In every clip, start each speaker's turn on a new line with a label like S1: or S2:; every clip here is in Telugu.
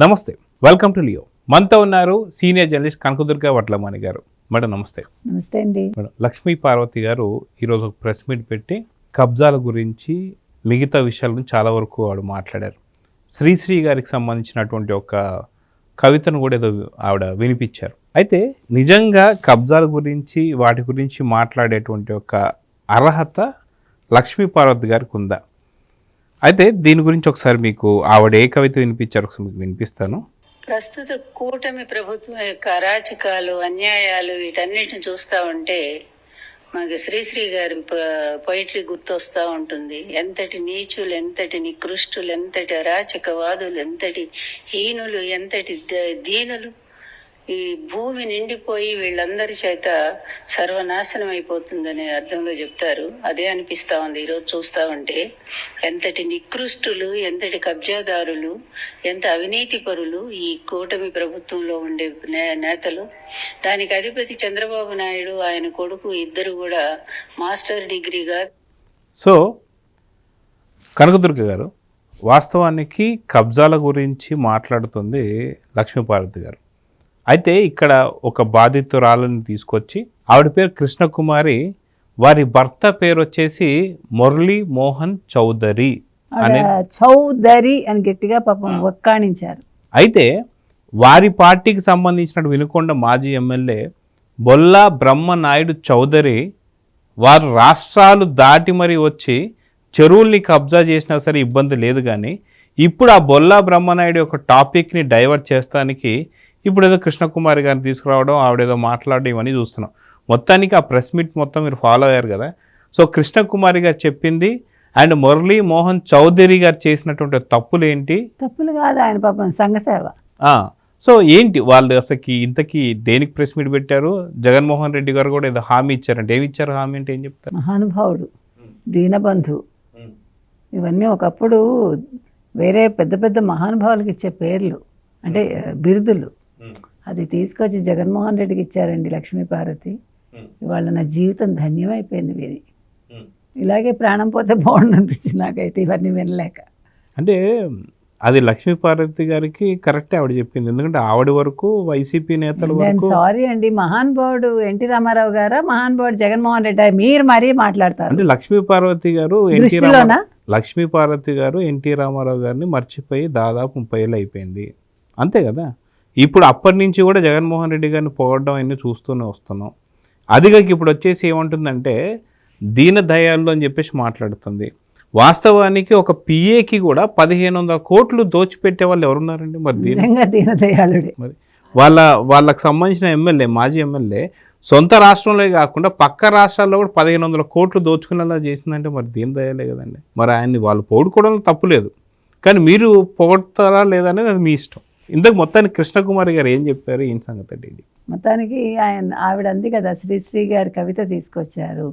S1: నమస్తే, వెల్కమ్ టు లియో. మనతో ఉన్నారు సీనియర్ జర్నలిస్ట్ కనకదుర్గ వడ్లమాని గారు. మేడం నమస్తే.
S2: నమస్తే అండి.
S1: మేడం, లక్ష్మీ పార్వతి గారు ఈరోజు ఒక ప్రెస్ మీట్ పెట్టి కబ్జాల గురించి మిగతా విషయాల గురించి చాలా వరకు ఆవిడ మాట్లాడారు. శ్రీశ్రీ గారికి సంబంధించినటువంటి ఒక కవితను కూడా ఏదో ఆవిడ వినిపించారు. అయితే నిజంగా కబ్జాల గురించి వాటి గురించి మాట్లాడేటువంటి ఒక అర్హత లక్ష్మీ పార్వతి గారికి ఉందా? అయితే దీని గురించి ఒకసారి మీకు ఆవిడ ఏ కవిత వినిపించారు ఒకసారి మీకు వినిపిస్తాను.
S3: ప్రస్తుత కూటమి ప్రభుత్వం యొక్క అరాచకాలు, అన్యాయాలు వీటన్నిటిని చూస్తూ ఉంటే మాకు శ్రీశ్రీ గారి పొయిటరీ గుర్తొస్తూ ఉంటుంది. ఎంతటి నీచులు, ఎంతటి నికృష్టులు, ఎంతటి అరాచకవాదులు, ఎంతటి హీనులు, ఎంతటి దీనులు. ఈ భూమి నిండిపోయి వీళ్ళందరి చేత సర్వనాశనం అయిపోతుందనే అర్థంలో చెప్తారు. అదే అనిపిస్తా ఉంది ఈరోజు చూస్తా ఉంటే. ఎంతటి నికృష్టులు, ఎంతటి కబ్జాదారులు, ఎంత అవినీతి పరులు ఈ కూటమి ప్రభుత్వంలో ఉండే నేతలు. దానికి అధిపతి చంద్రబాబు నాయుడు, ఆయన కొడుకు ఇద్దరు కూడా మాస్టర్ డిగ్రీగా.
S1: సో కనకదుర్గ గారు, వాస్తవానికి కబ్జాల గురించి మాట్లాడుతుంది లక్ష్మీపార్వతి గారు. అయితే ఇక్కడ ఒక బాధితురాలని తీసుకొచ్చి, ఆవిడ పేరు కృష్ణకుమారి, వారి భర్త పేరు వచ్చేసి మురళీ మోహన్ చౌదరి
S2: చౌదరి అని గట్టిగా పాపం ఒక్కాణించారు.
S1: అయితే వారి పార్టీకి సంబంధించిన వినుకొండ మాజీ ఎమ్మెల్యే బొల్లా బ్రహ్మనాయుడు చౌదరి వారు రాష్ట్రాలు దాటి మరీ వచ్చి చెరువుల్ని కబ్జా చేసినా సరే ఇబ్బంది లేదు. కానీ ఇప్పుడు ఆ బొల్లా బ్రహ్మనాయుడు యొక్క టాపిక్ని డైవర్ట్ చేస్తానికి ఇప్పుడు ఏదో కృష్ణకుమారి గారిని తీసుకురావడం, ఆవిడేదో మాట్లాడడం, ఇవన్నీ చూస్తున్నాం. మొత్తానికి ఆ ప్రెస్ మీట్ మొత్తం మీరు ఫాలో అయ్యారు కదా. సో కృష్ణకుమారి గారు చెప్పింది అండ్ మురళీ మోహన్ చౌదరి గారు చేసినటువంటి తప్పులు ఏంటి?
S2: తప్పులు కాదు, ఆయన పాపం సంఘసేవ.
S1: సో ఏంటి వాళ్ళు అసలుకి ఇంతకీ దేనికి ప్రెస్ మీట్ పెట్టారు? జగన్మోహన్ రెడ్డి గారు కూడా ఏదో హామీ ఇచ్చారంటే ఏమి ఇచ్చారు? హామీ అంటే ఏం చెప్తారు?
S2: మహానుభావుడు, దీనబంధు, ఇవన్నీ ఒకప్పుడు వేరే పెద్ద పెద్ద మహానుభావులకు ఇచ్చే పేర్లు, అంటే బిరుదులు. అది తీసుకొచ్చి జగన్మోహన్ రెడ్డికి ఇచ్చారండి లక్ష్మీపార్వతి. ఇవాళ నా జీవితం ధన్యమైపోయింది విని. ఇలాగే ప్రాణం పోతే బాగుండు అనిపించింది నాకైతే ఇవన్నీ వినలేక.
S1: అంటే అది లక్ష్మీపార్వతి గారికి కరెక్టే ఆవిడ చెప్పింది. ఎందుకంటే ఆవిడ వరకు వైసీపీ నేతలు వరకు.
S2: సారీ అండి, మహానుభావుడు ఎన్టీ రామారావు గారా, మహానుభావుడు జగన్మోహన్ రెడ్డి, మీరు మరీ మాట్లాడతారు.
S1: అంటే లక్ష్మీపార్వతి గారు ఎన్టీ రామారావు గారిని మర్చిపోయి దాదాపు 30 ఏళ్ళు అయిపోయింది, అంతే కదా. ఇప్పుడు అప్పటి నుంచి కూడా జగన్మోహన్ రెడ్డి గారిని పొగడడం అన్నీ చూస్తూనే వస్తున్నాం. అదిగాక ఇప్పుడు వచ్చేసి ఏమంటుందంటే దీనదయాళు అని చెప్పేసి మాట్లాడుతుంది. వాస్తవానికి ఒక పిఏకి కూడా 1500 కోట్లు దోచిపెట్టే వాళ్ళు ఎవరున్నారండి? మరి
S2: దీనదయాళుడే.
S1: మరి వాళ్ళకి సంబంధించిన ఎమ్మెల్యే, మాజీ ఎమ్మెల్యే సొంత రాష్ట్రంలో కాకుండా పక్క రాష్ట్రాల్లో కూడా 1500 కోట్లు దోచుకునేలా చేసిందంటే మరి దీనదయాలే కదండి. మరి ఆయన్ని వాళ్ళు పొగుడుకోవడం తప్పులేదు, కానీ మీరు పొగడతారా లేదా అనేది అది మీ ఇష్టం. ఇంతకు మొత్తానికి కృష్ణకుమారి గారు ఏం చెప్పారు, ఏం సంగతి అండి?
S2: మొత్తానికి ఆవిడ అంది కదా, శ్రీశ్రీ గారి కవిత తీసుకొచ్చారు.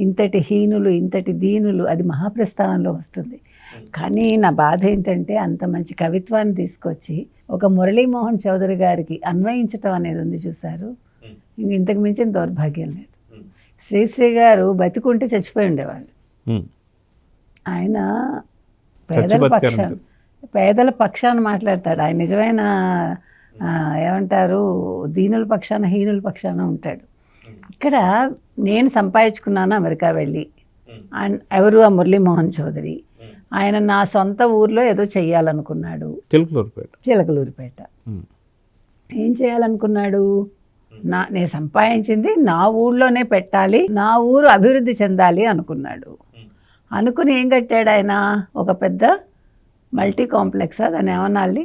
S2: ఇంతటి హీనులు, ఇంతటి దీనులు, అది మహాప్రస్థానంలో వస్తుంది. కానీ నా బాధ ఏంటంటే అంత మంచి కవిత్వాన్ని తీసుకొచ్చి ఒక మురళీమోహన్ చౌదరి గారికి అన్వయించటం అనేది ఉంది చూశారు. ఇంతకు మించిన దౌర్భాగ్యం లేదు. శ్రీశ్రీ గారు బతికుంటే చచ్చిపోయి ఉండేవాళ్ళు. ఆయన పేదల పక్షాన మాట్లాడతాడు. ఆయన నిజమైన ఏమంటారు, దీనుల పక్షాన, హీనుల పక్షాన ఉంటాడు. ఇక్కడ నేను సంపాదించుకున్నాను అమెరికా వెళ్ళి. ఎవరు? ఆ మురళీమోహన్ చౌదరి. ఆయన నా సొంత ఊర్లో ఏదో చెయ్యాలనుకున్నాడు, చిలకలూరిపేట. ఏం చేయాలనుకున్నాడు? నేను సంపాదించింది నా ఊళ్ళోనే పెట్టాలి, నా ఊరు అభివృద్ధి చెందాలి అనుకున్నాడు. అనుకుని ఏం కట్టాడు ఆయన? ఒక పెద్ద మల్టీ కాంప్లెక్స్, దాన్ని ఏమనాలి,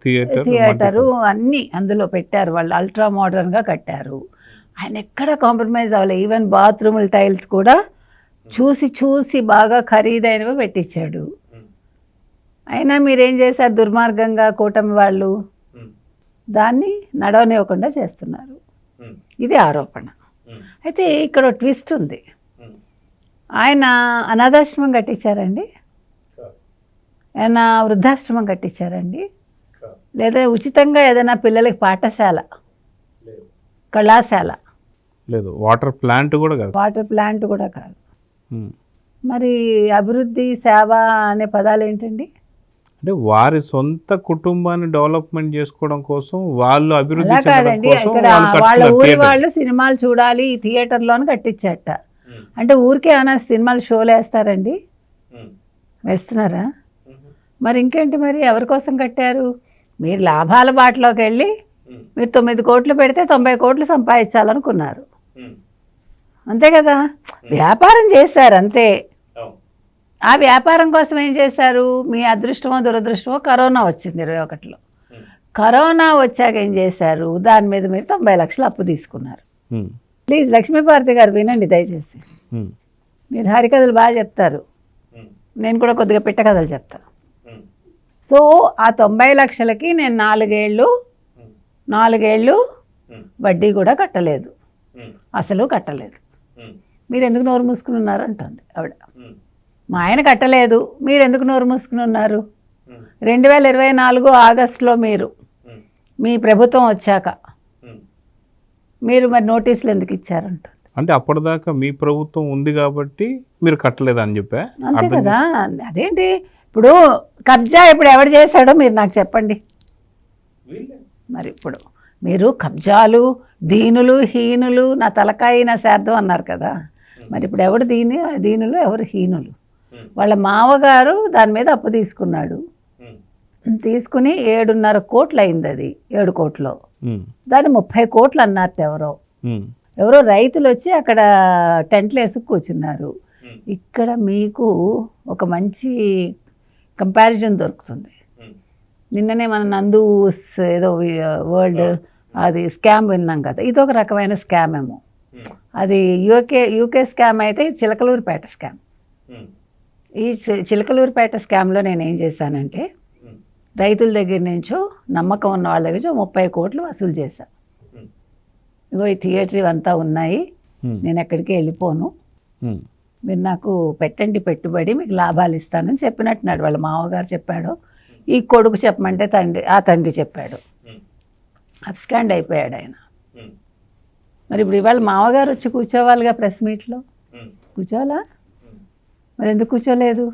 S2: థియేటరు అన్నీ అందులో పెట్టారు వాళ్ళు. అల్ట్రా మోడర్న్గా కట్టారు. ఆయన ఎక్కడ కాంప్రమైజ్ అవ్వలేదు. ఈవెన్ బాత్రూముల టైల్స్ కూడా చూసి చూసి బాగా ఖరీదైనవి పెట్టించాడు. అయినా మీరేం చేశారు? దుర్మార్గంగా కూటమి వాళ్ళు దాన్ని నడవనివ్వకుండా చేస్తున్నారు. ఇది ఆరోపణ. అయితే ఇక్కడ ట్విస్ట్ ఉంది. ఆయన అనాథాశ్రమం కట్టించారండి, ఏమైనా వృద్ధాశ్రమం కట్టించారండి, లేదా ఉచితంగా ఏదైనా పిల్లలకి పాఠశాల, కళాశాల
S1: లేదు, వాటర్ ప్లాంట్
S2: కూడా కాదు. మరి అభివృద్ధి, సేవ అనే పదాలు ఏంటండి?
S1: అంటే వారి సొంత కుటుంబాన్ని డెవలప్మెంట్ చేసుకోవడం కోసం, వాళ్ళు అభివృద్ధి
S2: అలా
S1: చెందడం
S2: కాదండి,
S1: కోసం
S2: ఇక్కడ
S1: వాళ్ళు
S2: వాళ్ళ
S1: కట్టుకున్నారు
S2: ఊరి
S1: థియేటర్.
S2: వాళ్ళు సినిమాలు చూడాలి ఈ థియేటర్లోని కట్టించట. అంటే ఊరికే ఏమైనా సినిమాలు షోలు వేస్తారండి? వేస్తున్నారా? మరి ఇంకేంటి, మరి ఎవరి కోసం కట్టారు? మీరు లాభాల బాటలోకి వెళ్ళి మీరు 9 కోట్లు పెడితే 90 కోట్లు సంపాదించాలనుకున్నారు, అంతే కదా. వ్యాపారం చేశారు అంతే. ఆ వ్యాపారం కోసం ఏం చేశారు? మీ అదృష్టమో దురదృష్టమో కరోనా వచ్చింది 21లో. కరోనా వచ్చాక ఏం చేశారు? దాని మీద మీరు 90 లక్షలు అప్పు తీసుకున్నారు. ప్లీజ్ లక్ష్మీపార్వతి గారు వినండి దయచేసి. మీరు హరికథలు బాగా చెప్తారు, నేను కూడా కొద్దిగా పిట్ట కథలు చెప్తాను. సో ఆ 90 లక్షలకి నేను 4 ఏళ్ళు వడ్డీ కూడా కట్టలేదు, అసలు కట్టలేదు. మీరు ఎందుకు నోరు మూసుకుని ఉన్నారు అంటుంది ఆవిడ. మా ఆయన కట్టలేదు, మీరు ఎందుకు నోరు మూసుకుని ఉన్నారు? 2024 ఆగస్టులో మీరు మీ ప్రభుత్వం వచ్చాక మీరు మరి నోటీసులు ఎందుకు ఇచ్చారంట?
S1: అంటే అప్పటిదాకా మీ ప్రభుత్వం ఉంది కాబట్టి మీరు కట్టలేదని చెప్పా.
S2: అంతే కదా. అదేంటి ఇప్పుడు కబ్జా ఇప్పుడు ఎవడు చేశాడో మీరు నాకు చెప్పండి. మరి ఇప్పుడు మీరు కబ్జాలు, దీనులు, హీనులు, నా తలకాయ నా శార్థం అన్నారు కదా. మరి ఇప్పుడు ఎవడు దీనులు, ఎవరు హీనులు? వాళ్ళ మావగారు దాని మీద అప్పు తీసుకున్నాడు. తీసుకుని 7.5 కోట్లు అయింది. అది 7 కోట్లు, దాన్ని 30 కోట్లు అన్నారు. ఎవరో రైతులు వచ్చి అక్కడ టెంట్లు వేసుకు కూర్చున్నారు. ఇక్కడ మీకు ఒక మంచి కంపారిజన్ దొరుకుతుంది. నిన్ననే మన నందు ఏదో వరల్డ్ అది స్కామ్ విన్నాం కదా, ఇది ఒక రకమైన స్కామ్ ఏమో. అది యూకే స్కామ్ అయితే చిలకలూరిపేట స్కామ్. ఈ చిలకలూరిపేట స్కామ్లో నేను ఏం చేశానంటే రైతుల దగ్గర నుంచో నమ్మకం ఉన్న వాళ్ళ దగ్గర 30 కోట్లు వసూలు చేశాను. ఇగో ఈ థియేటర్ ఇవంతా ఉన్నాయి, నేను ఎక్కడికి వెళ్ళిపోను, మీరు నాకు పెట్టండి పెట్టుబడి, మీకు లాభాలు ఇస్తానని చెప్పినట్టున్నాడు. వాళ్ళ మామగారు చెప్పాడు, ఈ కొడుకు చెప్పమంటే తండ్రి చెప్పాడు. అబ్స్కాండ్ అయిపోయాడు ఆయన. మరి ఇప్పుడు ఇవాళ మామగారు వచ్చి కూర్చోవాలిగా ప్రెస్ మీట్లో, కూర్చోవాలా? మరి ఎందుకు కూర్చోలేదు?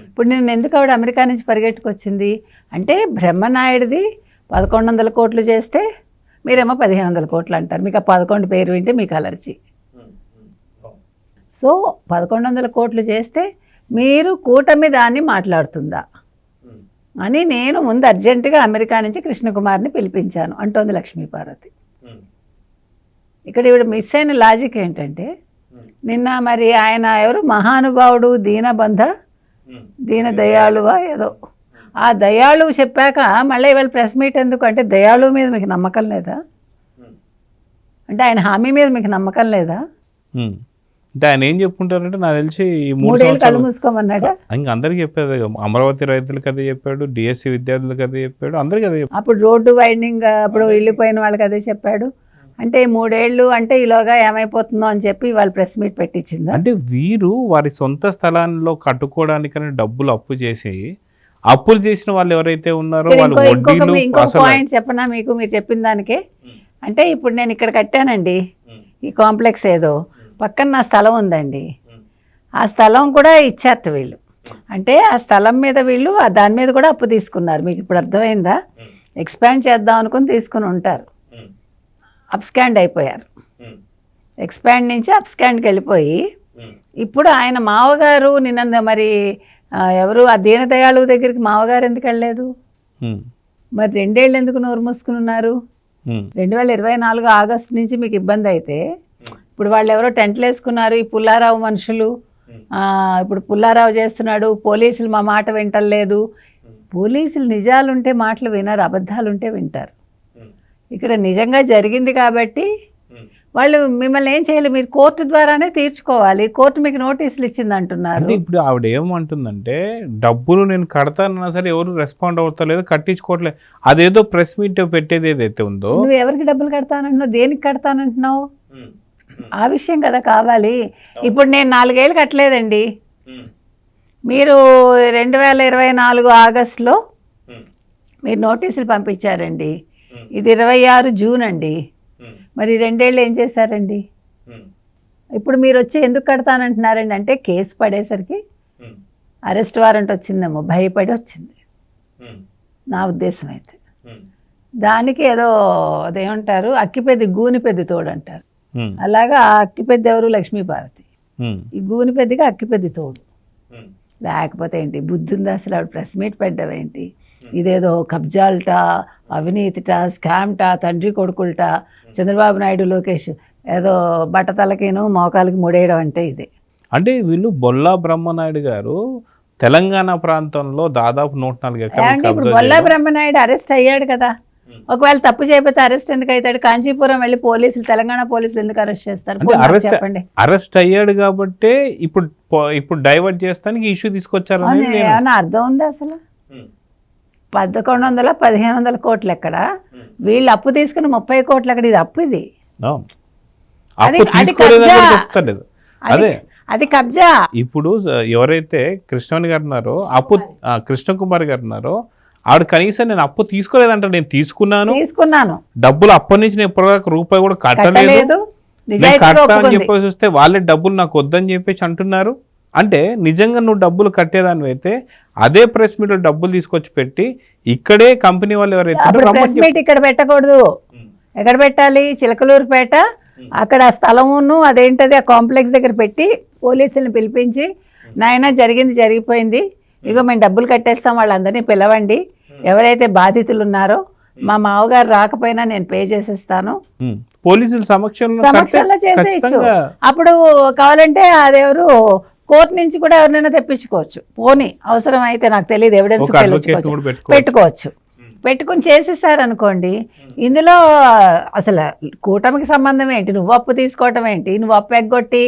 S2: ఇప్పుడు నేను ఎందుకు ఆవిడ అమెరికా నుంచి పరిగెట్టుకొచ్చింది అంటే బ్రహ్మనాయుడిది 1100 కోట్లు చేస్తే మీరేమో 1500 కోట్లు అంటారు. మీకు ఆ 11 పేరు వింటే మీకు అలర్జీ. సో 1100 కోట్లు చేస్తే మీరు కూటమి దాన్ని మాట్లాడుతుందా అని నేను ముందు అర్జెంటుగా అమెరికా నుంచి కృష్ణకుమార్ని పిలిపించాను అంటోంది లక్ష్మీపార్వతి. ఇక్కడ ఇవిడ మిస్ అయిన లాజిక్ ఏంటంటే నిన్న మరి ఆయన ఎవరు మహానుభావుడు దీన దయాళువా ఏదో, ఆ దయాళువు చెప్పాక మళ్ళీ ఇవాళ ప్రెస్ మీట్ ఎందుకు అంటే దయాళువు మీద మీకు నమ్మకం లేదా? అంటే ఆయన హామీ మీద మీకు నమ్మకం లేదా?
S1: అంటే ఆయన ఏం చెప్పుకుంటారంటే నాకు తెలిసి ఈ
S2: 3 ఏళ్ళు కళ్ళు మూసుకోమన్నాడా?
S1: ఇంకా అందరికి చెప్పేది, అమరావతి రైతులకు అదే చెప్పాడు, డిఎస్సి విద్యార్థులకు అదే చెప్పాడు, అందరికీ అదే చెప్పాడు.
S2: అప్పుడు రోడ్డు వైండింగ్ అప్పుడు వెళ్ళిపోయిన వాళ్ళకి అదే చెప్పాడు. అంటే 3 ఏళ్ళు అంటే ఈలోగా ఏమైపోతుందో అని చెప్పి వాళ్ళు ప్రెస్ మీట్ పెట్టించింది.
S1: అంటే వీరు వారి సొంత స్థలాల్లో కట్టుకోవడానికని డబ్బులు అప్పు చేసి, అప్పులు చేసిన వాళ్ళు ఎవరైతే ఉన్నారో వాళ్ళు
S2: ఇంకో పాయింట్ చెప్పనా మీకు, మీరు చెప్పిన దానికే. అంటే ఇప్పుడు నేను ఇక్కడ కట్టానండి ఈ కాంప్లెక్స్, ఏదో పక్కన నా స్థలం ఉందండి, ఆ స్థలం కూడా ఇచ్చారట వీళ్ళు. అంటే ఆ స్థలం మీద వీళ్ళు దాని మీద కూడా అప్పు తీసుకున్నారు. మీకు ఇప్పుడు అర్థమైందా? ఎక్స్పాండ్ చేద్దాం అనుకుని తీసుకుని ఉంటారు, అప్స్కాండ్ అయిపోయారు. ఎక్స్పాండ్ నుంచి అప్స్కాండ్కి వెళ్ళిపోయి ఇప్పుడు ఆయన మావగారు నిన్న మరి ఎవరు ఆ దీనదయాళు దగ్గరికి మావగారు ఎందుకు వెళ్ళలేదు? మరి 2 ఏళ్ళు ఎందుకు నోరు మూసుకుని ఉన్నారు? 2024 ఆగస్టు నుంచి మీకు ఇబ్బంది అయితే ఇప్పుడు వాళ్ళు ఎవరో టెంట్లు వేసుకున్నారు, ఈ పుల్లారావు మనుషులు, ఇప్పుడు పుల్లారావు చేస్తున్నాడు, పోలీసులు మా మాట వింటలేదు. పోలీసులు నిజాలుంటే మాటలు వినరు, అబద్ధాలుంటే వింటారు. ఇక్కడ నిజంగా జరిగింది కాబట్టి వాళ్ళు మిమ్మల్ని ఏం చేయాలి, మీరు కోర్టు ద్వారానే తీర్చుకోవాలి. కోర్టు మీకు నోటీసులు ఇచ్చింది అంటున్నారు.
S1: అంటే ఇప్పుడు ఆవిడ ఏమంటుందంటే డబ్బులు నేను కడతానన్నా సరే ఎవరు రెస్పాండ్ అవుతలేదు, కట్టించుకోవట్లేదు. అదేదో ప్రెస్ మీట్ పెట్టేది ఏదైతే ఉందో,
S2: నువ్వు ఎవరికి డబ్బులు కడతానంటున్నావు, దేనికి కడతానంటున్నావు, ఆ విషయం కదా కావాలి. ఇప్పుడు నేను 4 ఏళ్ళు కట్టలేదండి, మీరు 2024 ఆగస్టులో మీరు నోటీసులు పంపించారండి, ఇది 26 జూన్ అండి, మరి 2 ఏళ్ళు ఏం చేశారండి? ఇప్పుడు మీరు వచ్చి ఎందుకు కడతానంటున్నారండి అంటే కేసు పడేసరికి అరెస్ట్ వారెంట్ వచ్చిందేమో, భయపడి వచ్చింది. నా ఉద్దేశం అయితే. దానికి ఏదో అదేమంటారు, అక్కిపెద్ది గూనిపెద్ది తోడు అంటారు. అలాగా ఆ అక్కిపెద్ది ఎవరు, లక్ష్మీపార్వతి. ఈ గూనిపెద్దిగా అక్కిపెద్ది తోడు. లేకపోతే ఏంటి బుద్ధి ఉందా అసలు? ఆవిడ ప్రెస్ మీట్ పెట్టడం ఏంటి? ఇదేదో కబ్జాలట, అవినీతిట, స్కామ్ట, తండ్రి కొడుకులట, చంద్రబాబు నాయుడు లోకేష్ ఏదో బట్టతలకిను మోకాలకి ముడేయడం అంటే ఇదే.
S1: అంటే వీళ్ళు బొల్లా బ్రహ్మనాయుడు గారు తెలంగాణ ప్రాంతంలో దాదాపు 104 ఎకరాలు
S2: ఇప్పుడు బొల్లా బ్రహ్మనాయుడు అరెస్ట్ అయ్యాడు కదా, ఒకవేళ తప్పు చేయకపోతే అరెస్ట్ ఎందుకు అవుతాడు? కాంచీపురం వెళ్ళి పోలీసులు, తెలంగాణ పోలీసులు ఎందుకు అరెస్ట్ చేస్తారు? చెప్పండి.
S1: అరెస్ట్ అయ్యాడు కాబట్టి ఇప్పుడు డైవర్ట్ చేస్తానికి ఇష్యూ తీసుకొచ్చారు.
S2: ఏమన్నా అర్థం ఉందా అసలు? 1100-1500 కోట్లు ఎక్కడ? వీళ్ళు అప్పు తీసుకుని 30 కోట్లు ఎక్కడ? ఇది అప్పు, ఇది అది కబ్జా.
S1: ఇప్పుడు ఎవరైతే కృష్ణని గారు ఉన్నారో, కృష్ణ కుమార్ గారు ఉన్నారో, ఆవిడ కనీసం నేను అప్పు తీసుకోలేదంట. నేను తీసుకున్నాను డబ్బులు, అప్పటి నుంచి నేను ఎప్పటిదాకా రూపాయి కూడా కట్టలేదు, అని చెప్పేసి వస్తే వాళ్ళే డబ్బులు నాకు వద్దని చెప్పేసి అంటున్నారు. అంటే నిజంగా నువ్వు డబ్బులు కట్టేదాన్ని అయితే అదే ప్రెస్ మీట్ డబ్బులు తీసుకొచ్చి పెట్టి ఇక్కడే కంపెనీ వాళ్ళు ఎవరైతే
S2: ప్రెస్ మీట్ ఇక్కడ పెట్టకూడదు. ఎక్కడ పెట్టాలి? చిలకలూరుపేట, అక్కడ స్థలమును అదేంటది ఆ కాంప్లెక్స్ దగ్గర పెట్టి పోలీసులను పిలిపించి, నాయన జరిగింది జరిగిపోయింది, ఇగో మేము డబ్బులు కట్టేస్తాం, వాళ్ళందరినీ పిలవండి, ఎవరైతే బాధితులు ఉన్నారో మా మావగారు రాకపోయినా నేను పే చేసేస్తాను,
S1: పోలీసుల సమక్షంలో
S2: చేసేయచ్చు. అప్పుడు కావాలంటే అదెవరు కోర్టు నుంచి కూడా ఎవరినైనా తెప్పించుకోవచ్చు. పోనీ అవసరం అయితే, నాకు తెలియదు, ఎవిడెన్స్ పెట్టుకోవచ్చు. పెట్టుకుని చేసేసారనుకోండి, ఇందులో అసలు కూటమికి సంబంధం ఏంటి? నువ్వు అప్పు తీసుకోవటం ఏంటి? నువ్వు అప్పు ఎగ్గొట్టి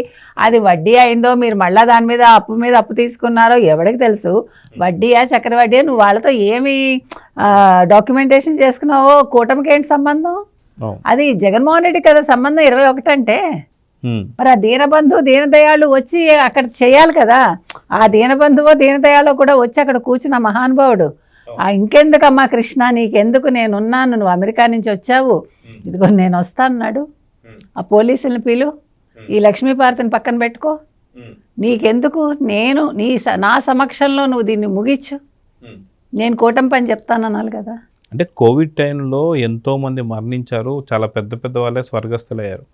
S2: అది వడ్డీ అయిందో, మీరు మళ్ళీ దాని మీద అప్పు తీసుకున్నారో ఎవరికి తెలుసు? వడ్డీయా చక్రవడ్డీయా? నువ్వు వాళ్ళతో ఏమి డాక్యుమెంటేషన్ చేసుకున్నావో కూటమికి ఏంటి సంబంధం? అది జగన్మోహన్ రెడ్డి కదా సంబంధం 21 అంటే. మరి ఆ దీనబంధు దీనదయాళు వచ్చి అక్కడ చేయాలి కదా. ఆ దీనబంధువో దీనదయాలో కూడా వచ్చి అక్కడ కూర్చున్న మహానుభావుడు, ఇంకెందుకమ్మా కృష్ణ, నీకెందుకు, నేనున్నాను, నువ్వు అమెరికా నుంచి వచ్చావు, ఇదిగో నేను వస్తాన్నాడు. ఆ పోలీసులను పిలు, ఈ లక్ష్మీపార్వతిని పక్కన పెట్టుకో, నీకెందుకు, నేను నా సమక్షంలో నువ్వు దీన్ని ముగిచ్చు, నేను కూటమి పని చెప్తానన్నాను కదా.
S1: అంటే కోవిడ్ టైంలో ఎంతోమంది మరణించారు, చాలా పెద్ద పెద్ద వాళ్ళే స్వర్గస్థులయ్యారు.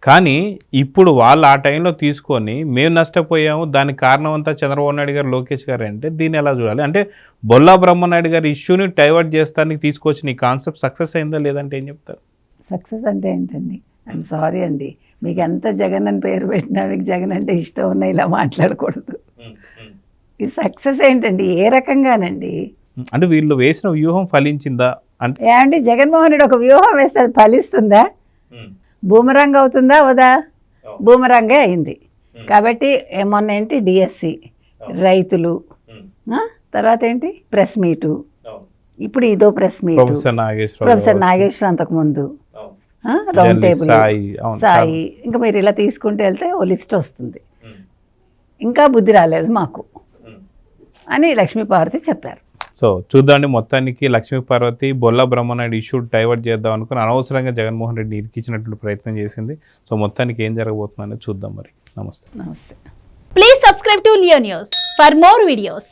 S1: కానీ ఇప్పుడు వాళ్ళు ఆ టైంలో తీసుకొని మేము నష్టపోయాము, దానికి కారణం అంతా చంద్రబాబు నాయుడు గారు, లోకేష్ గారు అంటే దీన్ని ఎలా చూడాలి? అంటే బొల్లా బ్రహ్మనాయుడు గారి ఇష్యూని డైవర్ట్ చేస్తానికి తీసుకొచ్చిన ఈ కాన్సెప్ట్ సక్సెస్ అయిందా లేదంటే ఏం చెప్తారు?
S2: సక్సెస్ అంటే ఏంటండి? ఐఎమ్ సారీ అండి, మీకు ఎంత జగన్ అని పేరు పెట్టినా మీకు జగన్ అంటే ఇష్టం ఉన్నా ఇలా మాట్లాడకూడదు. ఈ సక్సెస్ ఏంటండి? ఏ రకంగానండి?
S1: అంటే వీళ్ళు వేసిన వ్యూహం ఫలించిందా అంటే?
S2: ఏమండి, జగన్మోహన్ రెడ్డి ఒక వ్యూహం వేస్తే అది ఫలిస్తుందా? బూమరంగ్ అవుతుందా? అవదా? బూమరంగే అయింది. కాబట్టి మొన్న ఏంటి డిఎస్సి, రైతులు, తర్వాత ఏంటి ప్రెస్ మీటు, ఇప్పుడు ఇదో ప్రెస్ మీట్, ప్రొఫెసర్ నాగేశ్వర, అంతకుముందు రౌండ్ టేబుల్, సాయి, ఇంకా మీరు ఇలా తీసుకుంటూ వెళ్తే ఓ లిస్ట్ వస్తుంది. ఇంకా బుద్ధి రాలేదు మాకు అని లక్ష్మీపార్వతి చెప్పారు.
S1: సో చూద్దాండి, మొత్తానికి లక్ష్మీపార్వతి బొల్లా బ్రహ్మనాయుడు ఇష్యూ డైవర్ట్ చేద్దాం అనుకుని అనవసరంగా జగన్మోహన్ రెడ్డి ఇరికించినటువంటి ప్రయత్నం చేసింది. సో మొత్తానికి ఏం జరగబోతుందని చూద్దాం మరి. నమస్తే.
S2: నమస్తే.
S4: Please subscribe to Leo news for more videos.